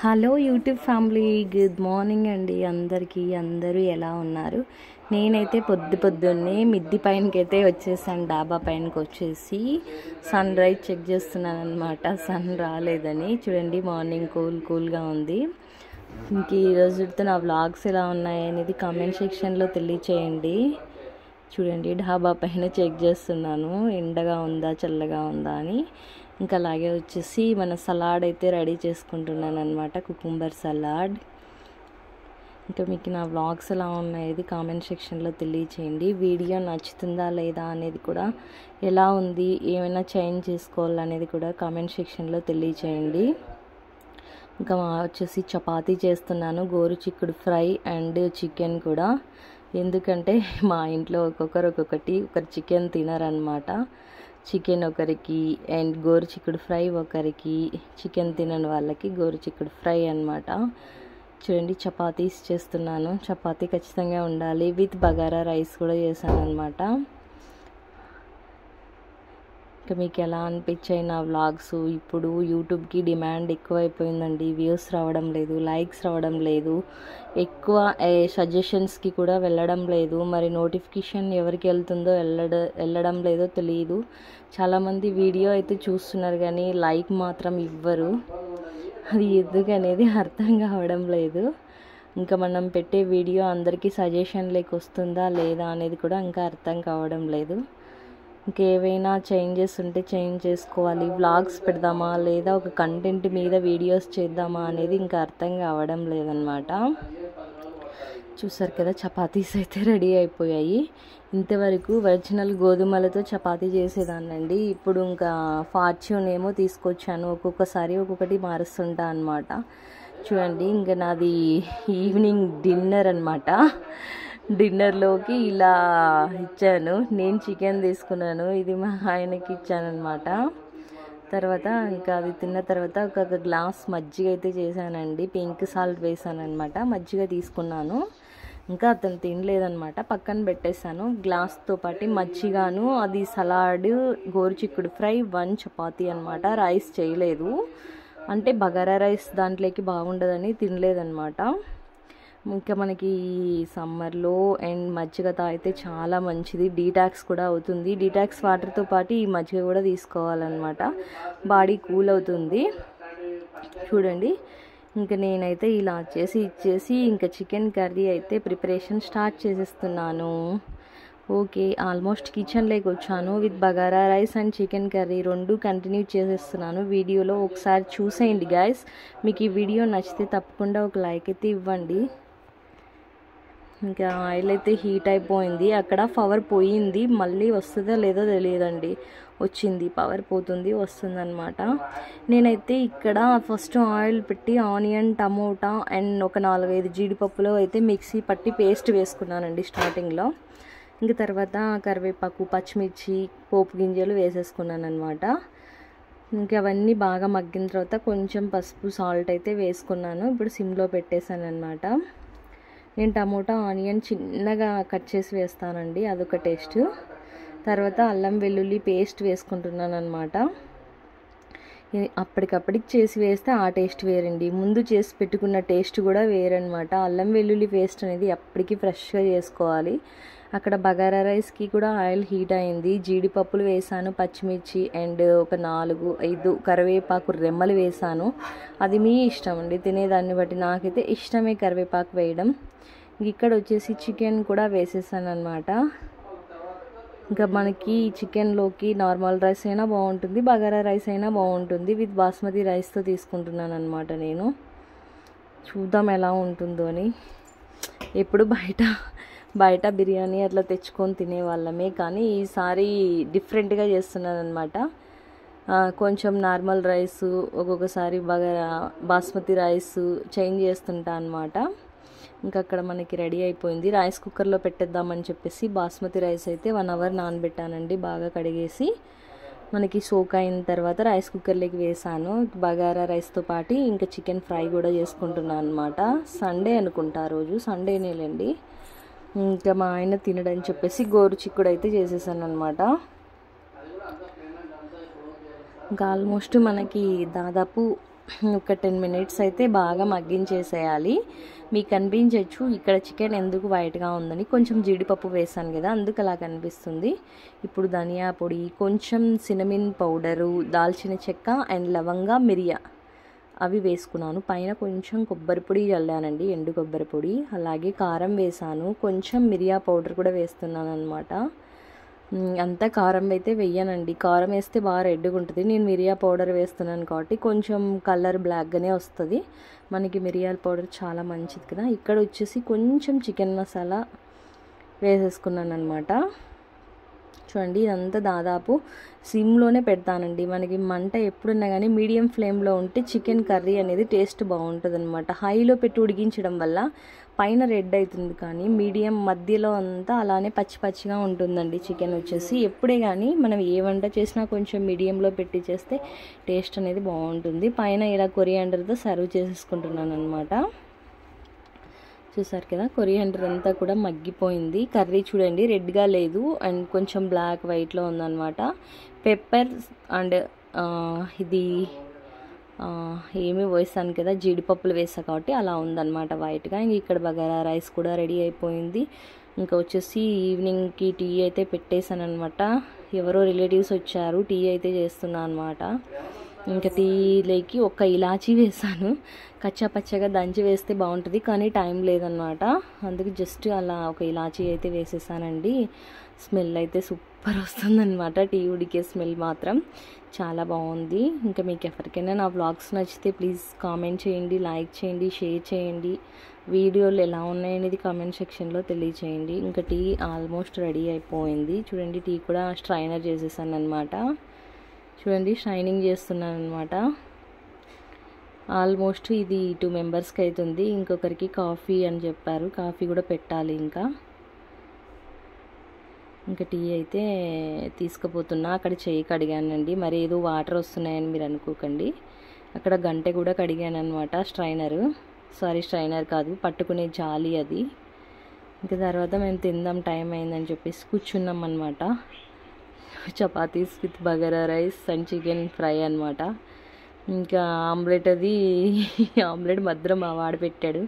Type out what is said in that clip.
Hello YouTube family, good morning అండి అందరికీ. అందరూ ఎలా ఉన్నారు? నేనైతే పొద్దున్నే మిద్ది పైనకి అయితే వచ్చేసాను. డాబా పైనకి వచ్చేసి సన్ రైజ్ చెక్ చేస్తున్నాను అనమాట. సన్ రాలేదని చూడండి, మార్నింగ్ కూల్గా ఉంది. ఇంక ఈరోజుతో నా వ్లాగ్స్ ఎలా ఉన్నాయి అనేది కామెంట్ సెక్షన్లో తెలియచేయండి. చూడండి, డాబా పైన చెక్ చేస్తున్నాను ఎండగా ఉందా చల్లగా ఉందా అని. ఇంకా అలాగే వచ్చేసి మన సలాడ్ అయితే రెడీ చేసుకుంటున్నాను అనమాట, కుకుంబర్ సలాడ్. ఇంకా మీకు నా వ్లాగ్స్ ఎలా ఉన్నాయి కామెంట్ సెక్షన్లో తెలియచేయండి. వీడియో నచ్చుతుందా లేదా అనేది కూడా, ఎలా ఉంది, ఏమైనా చేంజ్ చేసుకోవాలనేది కూడా కామెంట్ సెక్షన్లో తెలియచేయండి. ఇంకా వచ్చేసి చపాతీ చేస్తున్నాను, గోరుచిక్కుడు ఫ్రై అండ్ చికెన్ కూడా. ఎందుకంటే మా ఇంట్లో ఒకరు చికెన్ తినరనమాట. చికెన్ ఒకరికి అండ్ గోరుచిక్కుడు ఫ్రై ఒకరికి, చికెన్ తినని వాళ్ళకి గోరుచిక్కుడు ఫ్రై అనమాట. చూడండి, చపాతీస్ చేస్తున్నాను. చపాతీ ఖచ్చితంగా ఉండాలి, విత్ బగారా రైస్ కూడా చేశాను అనమాట. ఇంకా మీకు ఎలా అనిపించాయి నా వ్లాగ్స్? ఇప్పుడు యూట్యూబ్కి డిమాండ్ ఎక్కువైపోయిందండి, వ్యూస్ రావడం లేదు, లైక్స్ రావడం లేదు, ఎక్కువ సజెషన్స్కి కూడా వెళ్ళడం లేదు. మరి నోటిఫికేషన్ ఎవరికి వెళ్తుందో వెళ్ళడం లేదో తెలియదు. చాలామంది వీడియో అయితే చూస్తున్నారు కానీ లైక్ మాత్రం ఇవ్వరు. అది ఎందుకనేది అర్థం కావడం లేదు. ఇంకా మనం పెట్టే వీడియో అందరికీ సజెషన్లోకి వస్తుందా లేదా అనేది కూడా ఇంకా అర్థం కావడం లేదు. ఇంకేవైనా చేంజెస్ ఉంటే చేంజ్ చేసుకోవాలి. వ్లాగ్స్ పెడదామా లేదా ఒక కంటెంట్ మీద వీడియోస్ చేద్దామా అనేది ఇంకా అర్థం కావడం లేదనమాట. చూసారు కదా, చపాతీస్ అయితే రెడీ అయిపోయాయి. ఇంతవరకు ఒరిజినల్ గోధుమలతో చపాతీ చేసేదాన్నండి. ఇప్పుడు ఇంకా ఫార్చ్యూన్ ఏమో తీసుకొచ్చాను. ఒక్కొక్కసారి ఒక్కొక్కటి మారుస్తుంటా అనమాట. చూడండి, ఇంకా నాది ఈవినింగ్ డిన్నర్ అనమాట. డిన్నర్లోకి ఇలా ఇచ్చాను. నేను చికెన్ తీసుకున్నాను, ఇది మా ఆయనకి ఇచ్చాను అనమాట. తర్వాత ఇంకా అది తిన్న తర్వాత ఒక గ్లాస్ మజ్జిగ అయితే చేశానండి. పింక్ సాల్ట్ వేసాను అనమాట. మజ్జిగ తీసుకున్నాను. ఇంకా అతను తినలేదనమాట, పక్కన పెట్టేశాను. గ్లాస్తో పాటు మజ్జిగాను, అది సలాడ్, గోరుచిక్కుడు ఫ్రై, 1 చపాతీ అనమాట. రైస్ చేయలేదు, అంటే బగారా రైస్ దాంట్లోకి బాగుండదని తినలేదనమాట. ఇంకా మనకి సమ్మర్లో అండ్ మజ్జిగ తాగితే చాలా మంచిది, డీటాక్స్ కూడా అవుతుంది. డీటాక్స్ వాటర్తో పాటు ఈ మజ్జిగ కూడా తీసుకోవాలన్నమాట, బాడీ కూల్ అవుతుంది. చూడండి, ఇంకా నేనైతే ఇలా ఇచ్చేసి ఇంకా చికెన్ కర్రీ అయితే ప్రిపరేషన్ స్టార్ట్ చేసేస్తున్నాను. ఓకే, ఆల్మోస్ట్ కిచెన్లోకి వచ్చాను. With bagara rice and chicken curry 2 continue చేసేస్తున్నాను. వీడియోలో ఒకసారి చూసేయండి గాయస్. మీకు ఈ వీడియో నచ్చితే తప్పకుండా ఒక లైక్ అయితే ఇవ్వండి. ఇంకా ఆయిల్ అయితే హీట్ అయిపోయింది. అక్కడ పవర్ పోయింది, మళ్ళీ వస్తుందో లేదో తెలియదండి. వచ్చింది, పవర్ పోతుంది వస్తుంది అనమాట. నేనైతే ఇక్కడ ఫస్ట్ ఆయిల్ పెట్టి ఆనియన్, టమోటా అండ్ ఒక 4-5 జీడిపప్పులు అయితే మిక్సీ పట్టి పేస్ట్ వేసుకున్నానండి స్టార్టింగ్లో. ఇంక తర్వాత కరివేపాకు, పచ్చిమిర్చి, పోపు గింజలు వేసేసుకున్నాను అనమాట. ఇంకా అవన్నీ బాగా మగ్గిన తర్వాత కొంచెం పసుపు, సాల్ట్ అయితే వేసుకున్నాను. ఇప్పుడు సిమ్లో పెట్టేశాను అనమాట. నేను టమోటా, ఆనియన్ చిన్నగా కట్ చేసి వేస్తానండి, అదొక టేస్ట్. తర్వాత అల్లం వెల్లుల్లి పేస్ట్ వేసుకుంటున్నాను అనమాట. అప్పటికప్పటికి చేసి వేస్తే ఆ టేస్ట్ వేరండి, ముందు చేసి పెట్టుకున్న టేస్ట్ కూడా వేరనమాట. అల్లం వెల్లుల్లి పేస్ట్ అనేది అప్పటికి ఫ్రెష్గా చేసుకోవాలి. అక్కడ బగారా రైస్కి కూడా ఆయిల్ హీట్ అయింది. జీడిపప్పులు వేసాను, పచ్చిమిర్చి అండ్ ఒక 4-5 కరివేపాకు రెమ్మలు వేసాను. అది మీ ఇష్టం అండి, తినేదాన్ని బట్టి. నాకైతే ఇష్టమే కరివేపాకు వేయడం. ఇక్కడ వచ్చేసి చికెన్ కూడా వేసేసాను అనమాట. ఇంకా మనకి చికెన్లోకి నార్మల్ రైస్ అయినా బాగుంటుంది, బగారా రైస్ అయినా బాగుంటుంది. విత్ బాస్మతి రైస్తో తీసుకుంటున్నాను అనమాట నేను. చూద్దాం ఎలా ఉంటుందో అని. ఎప్పుడు బయట బిర్యానీ అట్లా తెచ్చుకొని తినేవాళ్ళమే, కానీ ఈసారి డిఫరెంట్గా చేస్తున్నాను అనమాట. కొంచెం నార్మల్ రైసు, ఒక్కొక్కసారి బాస్మతి రైస్ చేంజ్ చేస్తుంటా అనమాట. ఇంకా అక్కడ మనకి రెడీ అయిపోయింది. రైస్ కుక్కర్లో పెట్టేద్దామని చెప్పేసి బాస్మతి రైస్ అయితే 1 అవర్ నానబెట్టానండి, బాగా కడిగేసి. మనకి సోక్ అయిన తర్వాత రైస్ కుక్కర్లోకి వేసాను. బగారా రైస్తో పాటు ఇంకా చికెన్ ఫ్రై కూడా చేసుకుంటున్నాను అనమాట. సండే అనుకుంటా, రోజు సండేనేలేండి. ఇంకా మా ఆయన తినడని చెప్పేసి గోరుచిక్కుడు అయితే చేసేసాను అనమాట. ఇంకా ఆల్మోస్ట్ మనకి దాదాపు ఒక 10 మినిట్స్ అయితే బాగా మగ్గించేసేయాలి. మీకు కనిపించవచ్చు ఇక్కడ చికెన్ ఎందుకు వైట్గా ఉందని, కొంచెం జీడిపప్పు వేసాను కదా అందుకు అలా కనిపిస్తుంది. ఇప్పుడు ధనియా పొడి, కొంచెం సినమిన్ పౌడరు, దాల్చిన చెక్క అండ్ లవంగా, మిరియా అవి వేసుకున్నాను. పైన కొంచెం కొబ్బరి పొడి చల్లానండి, ఎండు కొబ్బరి పొడి. అలాగే కారం వేసాను, కొంచెం మిరియా పౌడర్ కూడా వేస్తున్నాను అనమాట. అంతా కారం అయితే వెయ్యనండి, కారం వేస్తే బాగా రెడ్గా ఉంటుంది. నేను మిరియా పౌడర్ వేస్తున్నాను కాబట్టి కొంచెం కలర్ బ్లాక్గానే వస్తుంది. మనకి మిరియాల పౌడర్ చాలా మంచిది కదా. ఇక్కడ వచ్చేసి కొంచెం చికెన్ మసాలా వేసేసుకున్నాను అనమాట. చూడండి ఇదంతా దాదాపు సిమ్లోనే పెడతానండి. మనకి మంట ఎప్పుడున్నా కానీ మీడియం ఫ్లేమ్లో ఉంటే చికెన్ కర్రీ అనేది టేస్ట్ బాగుంటుంది అనమాట. హైలో పెట్టి ఉడికించడం వల్ల పైన రెడ్ అవుతుంది, కానీ మీడియం మధ్యలో అంతా అలానే పచ్చి పచ్చిగా ఉంటుందండి చికెన్ వచ్చేసి. ఎప్పుడే కానీ మనం ఏ వంట చేసినా కొంచెం మీడియంలో పెట్టి చేస్తే టేస్ట్ అనేది బాగుంటుంది. పైన ఇలా కొరియాండర్తో సర్వ్ చేసేసుకుంటున్నాను అనమాట. చూసారు కదా, కొరియాండర్ అంతా కూడా మగ్గిపోయింది. కర్రీ చూడండి రెడ్గా లేదు అండ్ కొంచెం బ్లాక్ వైట్లో ఉందన్నమాట. పెప్పర్ అండ్ ఇది ఏమి వేసాను కదా, జీడిపప్పులు వేసా కాబట్టి అలా ఉందన్నమాట వైట్గా. ఇంక ఇక్కడ బగారా రైస్ కూడా రెడీ అయిపోయింది. ఇంకా వచ్చేసి ఈవినింగ్కి టీ అయితే పెట్టేశాను అనమాట. ఎవరో రిలేటివ్స్ వచ్చారు, టీ అయితే చేస్తున్నా అనమాట. ఇంకా టీలోకి ఒక ఇలాచీ వేసాను. కచ్చా పచ్చగా దంచి వేస్తే బాగుంటుంది కానీ టైం లేదనమాట, అందుకే జస్ట్ అలా ఒక ఇలాచీ అయితే వేసేసానండి. స్మెల్ అయితే సూపర్ వస్తుందన్నమాట, టీ ఉడికే స్మెల్ మాత్రం చాలా బాగుంది. ఇంకా మీకు ఎవరికైనా నా వ్లాగ్స్ నచ్చితే ప్లీజ్ కామెంట్ చేయండి, లైక్ చేయండి, షేర్ చేయండి. వీడియోలు ఎలా ఉన్నాయనేది కామెంట్ సెక్షన్లో తెలియచేయండి. ఇంకా టీ ఆల్మోస్ట్ రెడీ అయిపోయింది. చూడండి టీ కూడా స్ట్రైనర్ చేసేసాను అనమాట. చూడండి షైనింగ్ చేస్తున్నాను అనమాట. ఆల్మోస్ట్ ఇది 2 మెంబర్స్కి అవుతుంది. ఇంకొకరికి కాఫీ అని చెప్పారు, కాఫీ కూడా పెట్టాలి. ఇంకా టీ అయితే తీసుకుపోతున్నా. అక్కడ చేయి కడిగానండి, మరి ఏదో వాటర్ వస్తున్నాయని మీరు అనుకోకండి. అక్కడ గంటె కూడా కడిగాను అనమాట, స్ట్రైనర్ కాదు, పట్టుకునే జాలి అది. ఇంకా తర్వాత మేము తిందాం టైం అయిందని చెప్పేసి కూర్చున్నాం అనమాట. Chapatis with bagara rice and chicken fry అనమాట. ఇంకా ఆమ్లెట్, ఆమ్లెట్ మధ్యలో మా వాడు పెట్టాడు.